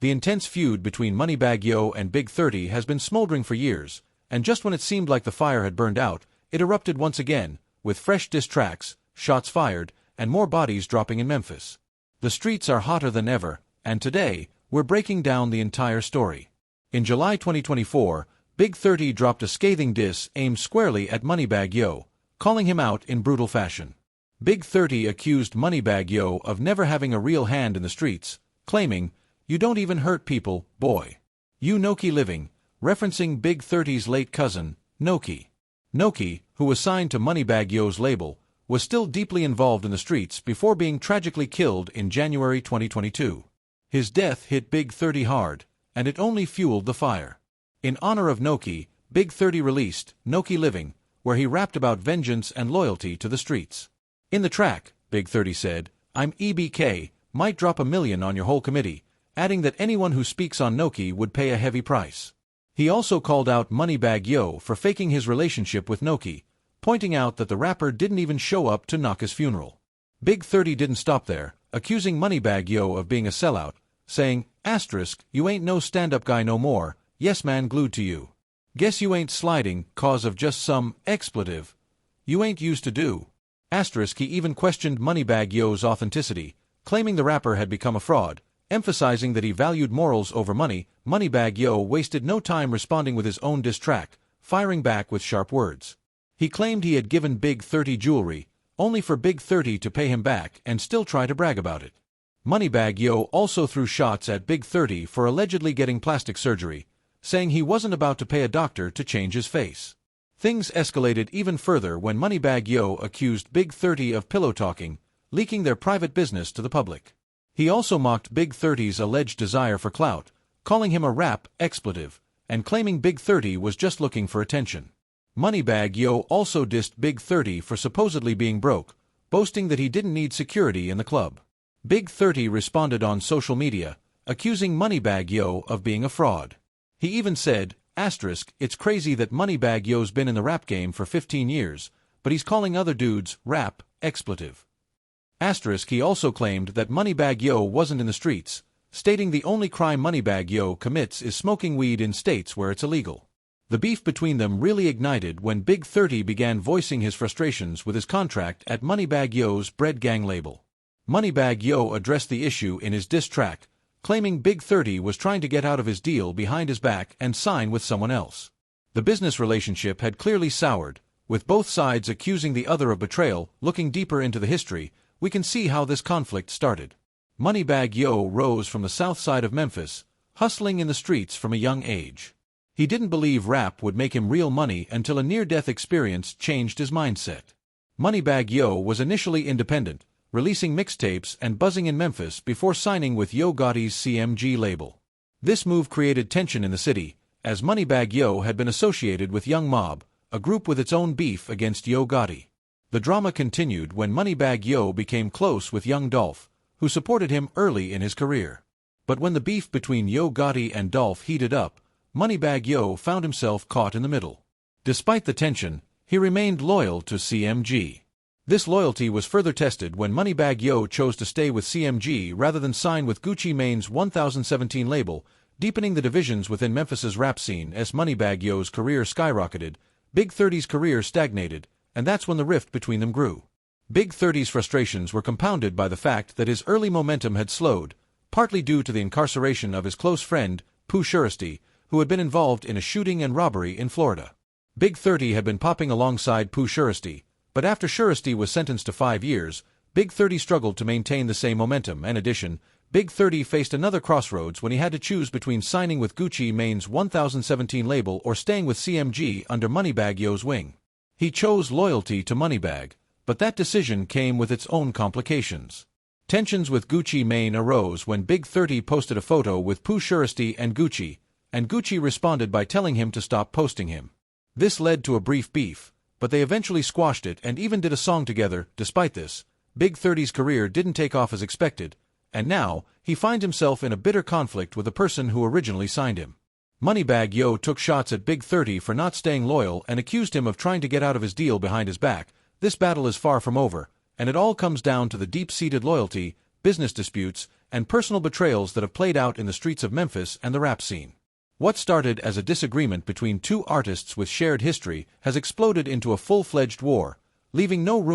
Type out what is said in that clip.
The intense feud between Moneybagg Yo and Big 30 has been smoldering for years, and just when it seemed like the fire had burned out, it erupted once again, with fresh diss tracks, shots fired, and more bodies dropping in Memphis. The streets are hotter than ever, and today, we're breaking down the entire story. In July 2024, Big 30 dropped a scathing diss aimed squarely at Moneybagg Yo, calling him out in brutal fashion. Big 30 accused Moneybagg Yo of never having a real hand in the streets, claiming, "You don't even hurt people, boy. You Noki living," referencing Big 30's late cousin, Noki. Noki, who was signed to Moneybagg Yo's label, was still deeply involved in the streets before being tragically killed in January 2022. His death hit Big 30 hard, and it only fueled the fire. In honor of Noki, Big 30 released Noki Living, where he rapped about vengeance and loyalty to the streets. In the track, Big 30 said, "I'm EBK, might drop $1 million on your whole committee," adding that anyone who speaks on Noki would pay a heavy price. He also called out Moneybagg Yo for faking his relationship with Noki, pointing out that the rapper didn't even show up to Naka's funeral. Big 30 didn't stop there, accusing Moneybagg Yo of being a sellout, saying, "You ain't no stand-up guy no more, yes man glued to you. Guess you ain't sliding, cause of just some expletive you ain't used to do." He even questioned Moneybagg Yo's authenticity, claiming the rapper had become a fraud, emphasizing that he valued morals over money. Moneybagg Yo wasted no time responding with his own diss track, firing back with sharp words. He claimed he had given Big 30 jewelry, only for Big 30 to pay him back and still try to brag about it. Moneybagg Yo also threw shots at Big 30 for allegedly getting plastic surgery, saying he wasn't about to pay a doctor to change his face. Things escalated even further when Moneybagg Yo accused Big 30 of pillow talking, leaking their private business to the public. He also mocked Big 30's alleged desire for clout, calling him a rap expletive, and claiming Big 30 was just looking for attention. Moneybagg Yo also dissed Big 30 for supposedly being broke, boasting that he didn't need security in the club. Big 30 responded on social media, accusing Moneybagg Yo of being a fraud. He even said, "It's crazy that Moneybagg Yo's been in the rap game for 15 years, but he's calling other dudes rap expletive." He also claimed that Moneybagg Yo wasn't in the streets, stating the only crime Moneybagg Yo commits is smoking weed in states where it's illegal. The beef between them really ignited when Big 30 began voicing his frustrations with his contract at Moneybagg Yo's Bread Gang label. Moneybagg Yo addressed the issue in his diss track, claiming Big 30 was trying to get out of his deal behind his back and sign with someone else. The business relationship had clearly soured, with both sides accusing the other of betrayal. Looking deeper into the history, we can see how this conflict started. Moneybagg Yo rose from the south side of Memphis, hustling in the streets from a young age. He didn't believe rap would make him real money until a near-death experience changed his mindset. Moneybagg Yo was initially independent, releasing mixtapes and buzzing in Memphis before signing with Yo Gotti's CMG label. This move created tension in the city, as Moneybagg Yo had been associated with Young Mob, a group with its own beef against Yo Gotti. The drama continued when Moneybagg Yo became close with Young Dolph, who supported him early in his career. But when the beef between Yo Gotti and Dolph heated up, Moneybagg Yo found himself caught in the middle. Despite the tension, he remained loyal to CMG. This loyalty was further tested when Moneybagg Yo chose to stay with CMG rather than sign with Gucci Mane's 1017 label, deepening the divisions within Memphis's rap scene. As Moneybagg Yo's career skyrocketed, Big 30's career stagnated, and that's when the rift between them grew. Big 30's frustrations were compounded by the fact that his early momentum had slowed, partly due to the incarceration of his close friend, Pooh Shiesty, who had been involved in a shooting and robbery in Florida. Big 30 had been popping alongside Pooh Shiesty, but after Shiesty was sentenced to 5 years, Big 30 struggled to maintain the same momentum. In addition, Big 30 faced another crossroads when he had to choose between signing with Gucci Mane's 1017 label or staying with CMG under Moneybagg Yo's wing. He chose loyalty to Moneybagg, but that decision came with its own complications. Tensions with Gucci Mane arose when Big 30 posted a photo with Pooh Shiesty and Gucci responded by telling him to stop posting him. This led to a brief beef, but they eventually squashed it and even did a song together. Despite this, Big 30's career didn't take off as expected, and now, he finds himself in a bitter conflict with the person who originally signed him. Moneybagg Yo took shots at Big 30 for not staying loyal and accused him of trying to get out of his deal behind his back. This battle is far from over, and it all comes down to the deep-seated loyalty business disputes, and personal betrayals that have played out in the streets of Memphis and the rap scene. What started as a disagreement between two artists with shared history has exploded into a full-fledged war, leaving no room